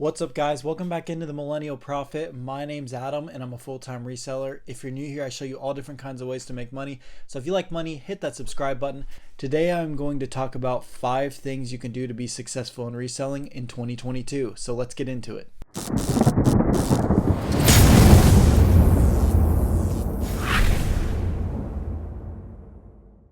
What's up, guys? Welcome back into the Millennial Profit. My name's Adam and I'm a full-time reseller. If you're new here, I show you all different kinds of ways to make money. So if you like money, hit that subscribe button. Today I'm going to talk about 5 things you can do to be successful in reselling in 2022. So let's get into it.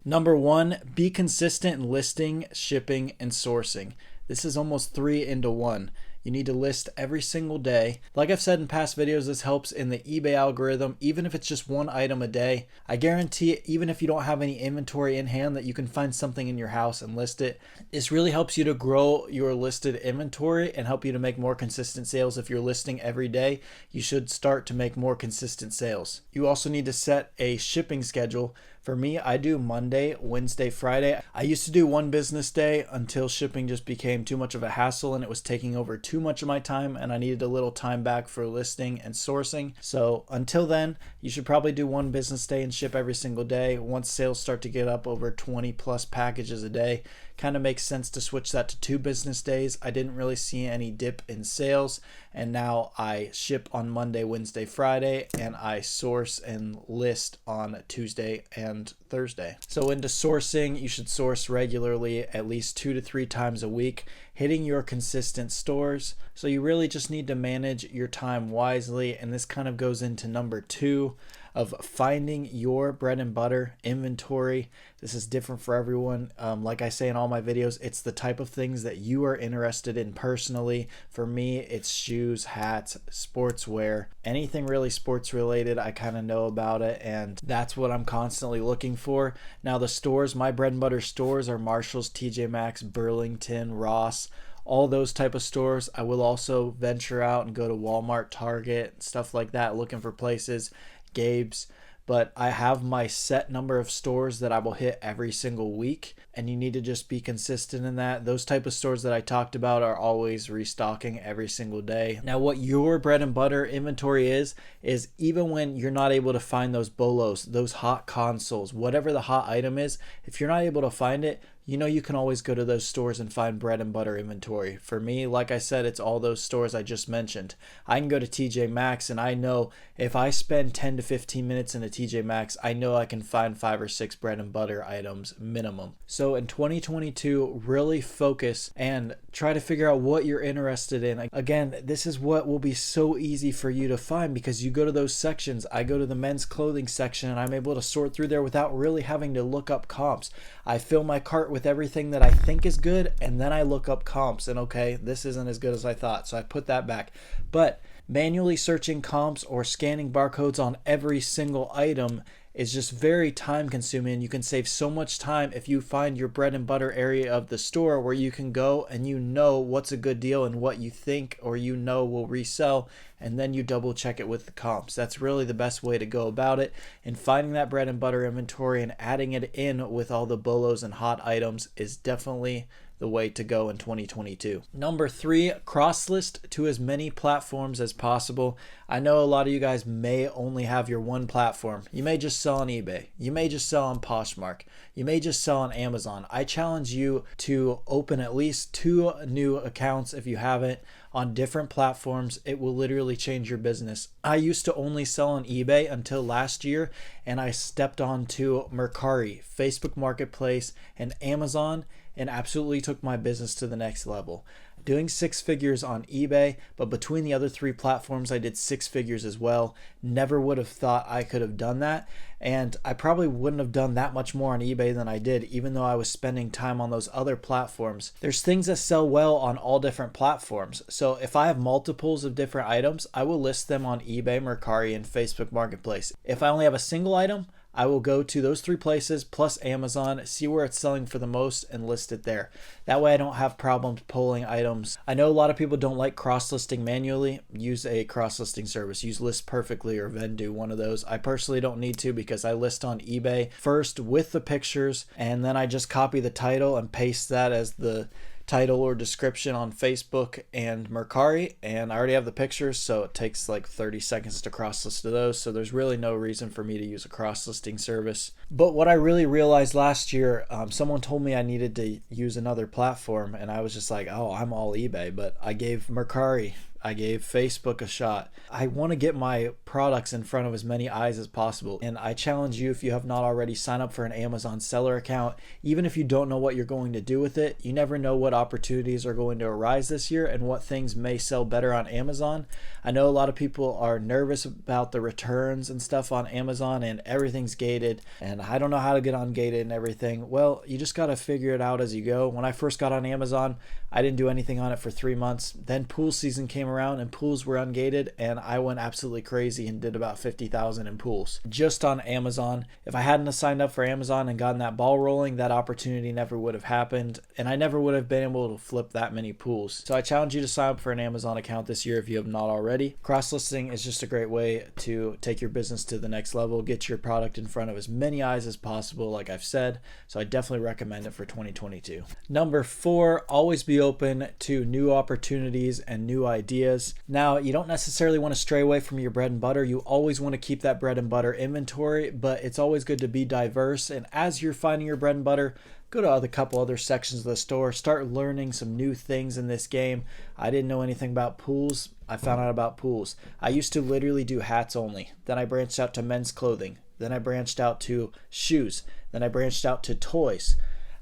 Number 1, be consistent in listing, shipping, and sourcing. This is almost 3 into 1. You need to list every single day. Like I've said in past videos, this helps in the eBay algorithm, even if it's just one item a day. I guarantee, even if you don't have any inventory in hand, that you can find something in your house and list it. This really helps you to grow your listed inventory and help you to make more consistent sales. If you're listing every day, you should start to make more consistent sales. You also need to set a shipping schedule. For me, I do Monday, Wednesday, Friday. I used to do one business day until shipping just became too much of a hassle and it was taking over too much of my time and I needed a little time back for listing and sourcing. So until then, you should probably do one business day and ship every single day. Once sales start to get up over 20 plus packages a day, kind of makes sense to switch that to 2 business days. I didn't really see any dip in sales, and now I ship on Monday, Wednesday, Friday, and I source and list on Tuesday and Thursday. So into sourcing, you should source regularly, at least 2 to 3 times a week, hitting your consistent stores. So you really just need to manage your time wisely, and this kind of goes into number 2 of finding your bread and butter inventory. This is different for everyone. Like I say in all my videos, it's the type of things that you are interested in personally. For me, it's shoes, hats, sportswear, anything really sports related. I kind of know about it, and that's what I'm constantly looking for. Now the stores, my bread and butter stores are Marshalls, TJ Maxx, Burlington, Ross, all those type of stores. I will also venture out and go to Walmart, Target, stuff like that, looking for places, Gabe's, but I have my set number of stores that I will hit every single week, and you need to just be consistent in that. Those type of stores that I talked about are always restocking every single day. Now what your bread and butter inventory is even when you're not able to find those bolos, those hot consoles, whatever the hot item is, if you're not able to find it, you know you can always go to those stores and find bread and butter inventory. For me, like I said, it's all those stores I just mentioned. I can go to TJ Maxx and I know if I spend 10 to 15 minutes in a TJ Maxx, I know I can find 5 or 6 bread and butter items minimum. So in 2022, really focus and try to figure out what you're interested in. Again, this is what will be so easy for you to find because you go to those sections. I go to the men's clothing section and I'm able to sort through there without really having to look up comps. I fill my cart with everything that I think is good, and then I look up comps and okay, this isn't as good as I thought, so I put that back. But manually searching comps or scanning barcodes on every single item is just very time consuming. You can save so much time if you find your bread and butter area of the store where you can go and you know what's a good deal and what you think or you know will resell, and then you double check it with the comps. That's really the best way to go about it. And finding that bread and butter inventory and adding it in with all the bolos and hot items is definitely the way to go in 2022. Number 3, cross-list to as many platforms as possible. I know a lot of you guys may only have your one platform. You may just sell on eBay. You may just sell on Poshmark. You may just sell on Amazon. I challenge you to open at least 2 new accounts if you haven't on different platforms. It will literally change your business. I used to only sell on eBay until last year, and I stepped on to Mercari, Facebook Marketplace, and Amazon, and absolutely took my business to the next level. Doing 6 figures on eBay, but between the other 3 platforms, I did 6 figures as well. Never would have thought I could have done that. And I probably wouldn't have done that much more on eBay than I did, even though I was spending time on those other platforms. There's things that sell well on all different platforms. So if I have multiples of different items, I will list them on eBay, Mercari, and Facebook Marketplace. If I only have a single item, I will go to those 3 places plus Amazon, see where it's selling for the most, and list it there. That way I don't have problems pulling items. I know a lot of people don't like cross-listing manually. Use a cross-listing service. Use List Perfectly or Vendu, one of those. I personally don't need to because I list on eBay first with the pictures, and then I just copy the title and paste that as the title or description on Facebook and Mercari, and I already have the pictures, so it takes like 30 seconds to cross-list to those, so there's really no reason for me to use a cross-listing service. But what I really realized last year, someone told me I needed to use another platform, and I was just like, oh, I'm all eBay, but I gave Mercari, I gave Facebook a shot. I want to get my products in front of as many eyes as possible. And I challenge you, if you have not already, sign up for an Amazon seller account. Even if you don't know what you're going to do with it, you never know what opportunities are going to arise this year and what things may sell better on Amazon. I know a lot of people are nervous about the returns and stuff on Amazon, and everything's gated. And I don't know how to get ungated and everything. Well, you just got to figure it out as you go. When I first got on Amazon, I didn't do anything on it for 3 months. Then pool season came around and pools were ungated, and I went absolutely crazy and did about 50,000 in pools just on Amazon. If I hadn't signed up for Amazon and gotten that ball rolling, that opportunity never would have happened, and I never would have been able to flip that many pools. So I challenge you to sign up for an Amazon account this year if you have not already. Cross-listing is just a great way to take your business to the next level, get your product in front of as many eyes as possible, like I've said. So I definitely recommend it for 2022. Number 4, always be open to new opportunities and new ideas. Now, you don't necessarily want to stray away from your bread and butter. You always want to keep that bread and butter inventory, but it's always good to be diverse. And as you're finding your bread and butter, go to a couple other sections of the store, start learning some new things in this game. I didn't know anything about pools. I found out about pools. I used to literally do hats only. Then I branched out to men's clothing. Then I branched out to shoes. Then I branched out to toys.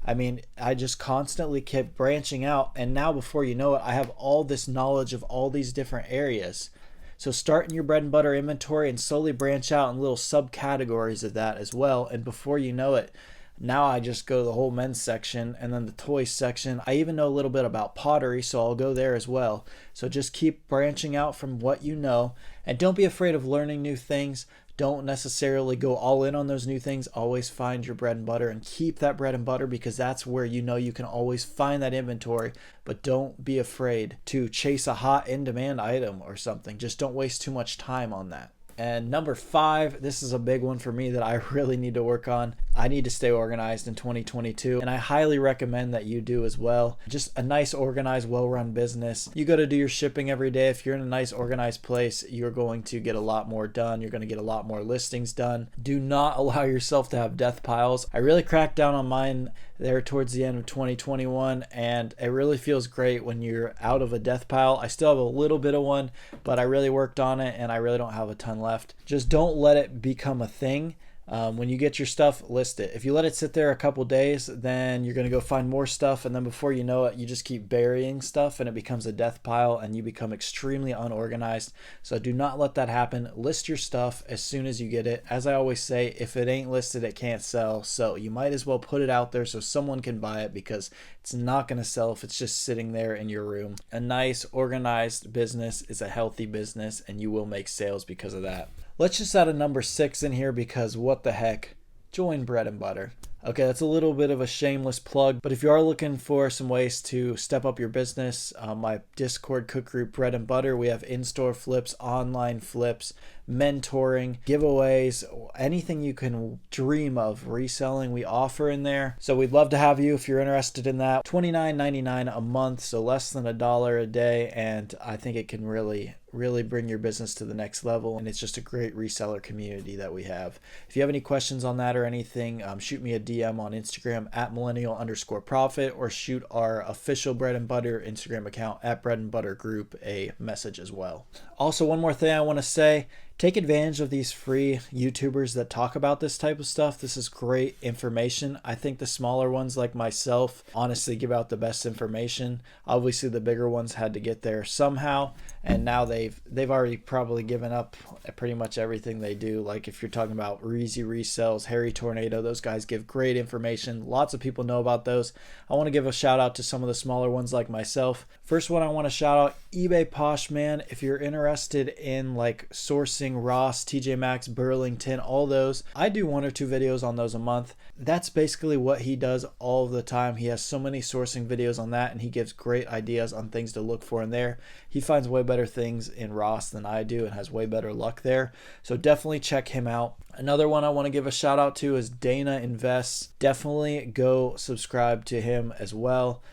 I mean, I just constantly kept branching out, and now before you know it, I have all this knowledge of all these different areas. So start in your bread and butter inventory and slowly branch out in little subcategories of that as well. And before you know it, now I just go to the whole men's section and then the toys section. I even know a little bit about pottery, so I'll go there as well. So just keep branching out from what you know, and don't be afraid of learning new things. Don't necessarily go all in on those new things. Always find your bread and butter and keep that bread and butter, because that's where you know you can always find that inventory. But don't be afraid to chase a hot in-demand item or something. Just don't waste too much time on that. And number 5, this is a big one for me that I really need to work on. I need to stay organized in 2022, and I highly recommend that you do as well. Just a nice, organized, well-run business. You got to do your shipping every day. If you're in a nice, organized place, you're going to get a lot more done. You're going to get a lot more listings done. Do not allow yourself to have death piles. I really cracked down on mine there towards the end of 2021, and it really feels great when you're out of a death pile. I still have a little bit of one, but I really worked on it, and I really don't have a ton left. Just don't let it become a thing. When you get your stuff, list it. If you let it sit there a couple days, then you're going to go find more stuff, and then before you know it, you just keep burying stuff and it becomes a death pile and you become extremely unorganized. So do not let that happen. List your stuff as soon as you get it. As I always say, if it ain't listed, it can't sell. So you might as well put it out there so someone can buy it, because it's not going to sell if it's just sitting there in your room. A nice, organized business is a healthy business, and you will make sales because of that. Let's just add a number 6 in here, because what the heck? Join Bread and Butter. Okay, that's a little bit of a shameless plug, but if you are looking for some ways to step up your business, my Discord cook group Bread and Butter, we have in-store flips, online flips, mentoring, giveaways, anything you can dream of reselling, we offer in there. So we'd love to have you if you're interested in that. $29.99 a month, so less than $1 a day, and I think it can really bring your business to the next level, and it's just a great reseller community that we have. If you have any questions on that or anything, shoot me a DM on Instagram at millennial_profit, or shoot our official Bread and Butter Instagram account at Bread and Butter Group a message as well. Also, one more thing I want to say, take advantage of these free YouTubers that talk about this type of stuff. This is great information. I think the smaller ones like myself honestly give out the best information. Obviously the bigger ones had to get there somehow, and now they've already probably given up pretty much everything they do. Like if you're talking about Reezy Resells, Harry Tornado, those guys give great information. Lots of people know about those. I want to give a shout out to some of the smaller ones like myself. First one I want to shout out, eBay Posh Man. If you're interested in like sourcing Ross, TJ Maxx, Burlington, all those, I do 1 or 2 videos on those a month. That's basically what he does all the time. He has so many sourcing videos on that, and he gives great ideas on things to look for in there. He finds way better things in Ross than I do and has way better luck there. So definitely check him out. Another one I want to give a shout out to is Dana Invests. Definitely go subscribe to him as well.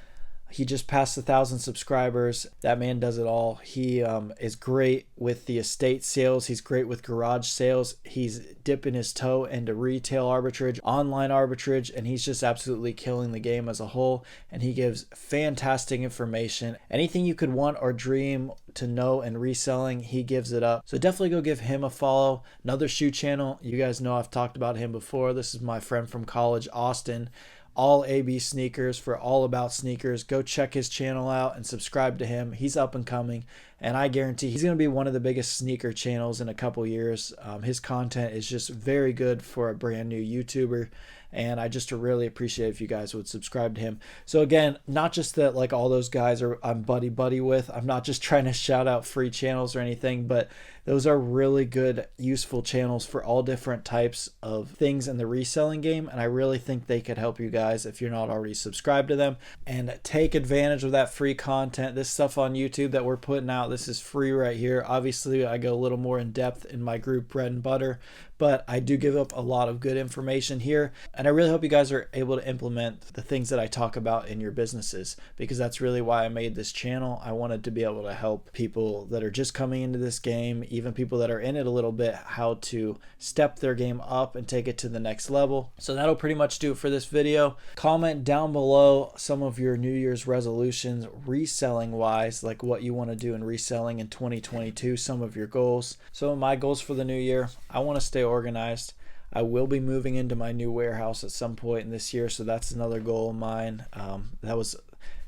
He just passed 1,000 subscribers. That man does it all. He is great with the estate sales. He's great with garage sales. He's dipping his toe into retail arbitrage, online arbitrage, and he's just absolutely killing the game as a whole. And he gives fantastic information. Anything you could want or dream to know in reselling, he gives it up. So definitely go give him a follow. Another shoe channel. You guys know I've talked about him before. This is my friend from college, Austin. All AB Sneakers for all about sneakers. Go check his channel out and subscribe to him. He's up and coming, and I guarantee he's going to be one of the biggest sneaker channels in a couple years. His content is just very good for a brand new YouTuber, and I just really appreciate if you guys would subscribe to him. So again, not just that like all those guys are I'm buddy with. I'm not just trying to shout out free channels or anything, but those are really good, useful channels for all different types of things in the reselling game, and I really think they could help you guys if you're not already subscribed to them. And take advantage of that free content. This stuff on YouTube that we're putting out, this is free right here. Obviously, I go a little more in depth in my group Bread and Butter, but I do give up a lot of good information here, and I really hope you guys are able to implement the things that I talk about in your businesses, because that's really why I made this channel. I wanted to be able to help people that are just coming into this game, even people that are in it a little bit, how to step their game up and take it to the next level. So that'll pretty much do it for this video. Comment down below some of your New Year's resolutions reselling wise, like what you want to do in reselling in 2022, some of your goals. So my goals for the new year, I want to stay organized. I will be moving into my new warehouse at some point in this year, so that's another goal of mine.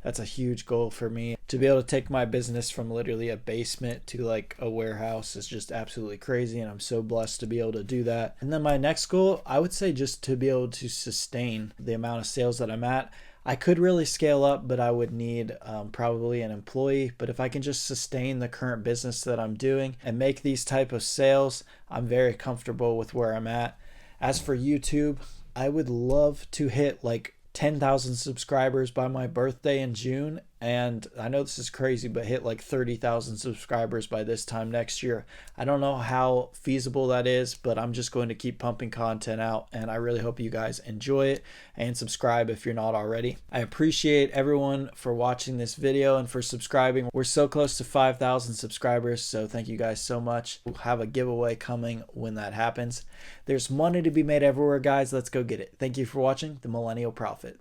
That's a huge goal for me. To be able to take my business from literally a basement to like a warehouse is just absolutely crazy, and I'm so blessed to be able to do that. And then my next goal, I would say just to be able to sustain the amount of sales that I'm at. I could really scale up, but I would need probably an employee. But if I can just sustain the current business that I'm doing and make these type of sales, I'm very comfortable with where I'm at. As for YouTube, I would love to hit like 10,000 subscribers by my birthday in June, and I know this is crazy, but hit like 30,000 subscribers by this time next year. I don't know how feasible that is, but I'm just going to keep pumping content out, and I really hope you guys enjoy it, and subscribe if you're not already. I appreciate everyone for watching this video and for subscribing. We're so close to 5,000 subscribers, so thank you guys so much. We'll have a giveaway coming when that happens. There's money to be made everywhere, guys. Let's go get it. Thank you for watching The Millennial Prophet.